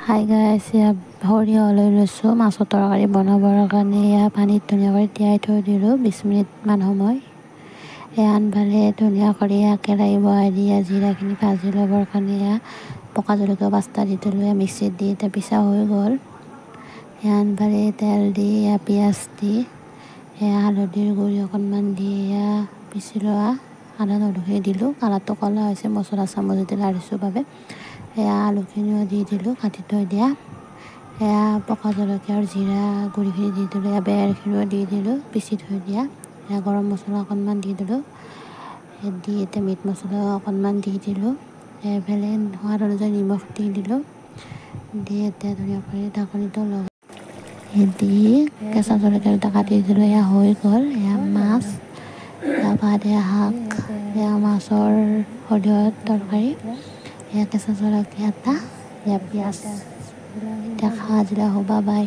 Hi guys, সৰিয়হ লৈ লৈছোঁ মাছৰ তৰকাৰী বনাবৰ কাৰণে। পানীত ধুনীয়াকৈ তিয়াই থৈ দিলোঁ 20 মিনিটমান সময়। আনফালে ধুনীয়া কৰি কেৰাহী বহাই দি জিৰাখিনি ভাজি ল'বৰ কাৰণে পকা জলকীয়া 5টা দি দিলোঁ। মিক্সিত দি এতিয়া পিছা হৈ গ'ল। আনফালে তেল দি পিঁয়াজ দি হালধিৰ গুড়ি অকণমান দি পিচি লোৱা আদা নহৰুখিনি দিলোঁ। কালাৰটো ক'লা হৈছে, মছলা চামুচ দি লাৰিছোঁ বাবে। আলুখিনিও দি দিলোঁ কাটি থৈ দিয়া। পকা জলকীয়া আৰু জিৰা গুড়িখিনি দি দিলোঁ। বেৰখিনিও দি দিলোঁ পিচি থৈ দিয়া। গৰম মছলা অকণমান দি দিলোঁ। দি এতিয়া মিট মছলা অকণমান দি দিলোঁ। এইফালে সোৱাদ অনুযায়ী নিমখ দি দিলোঁ। দি এতিয়া ধুনীয়াকৈ ঢাকনিটো লগাই দি কেঁচা জলকীয়া দুটা কাটি দিলোঁ। হৈ গ'ল মাছ। ভাত শাক, মাছৰ সৰিয়হৰ তৰকাৰী, কেঁচা জলকীয়া এটা, পিঁয়াজ। এতিয়া খাই দিলে হ'ব, বাই।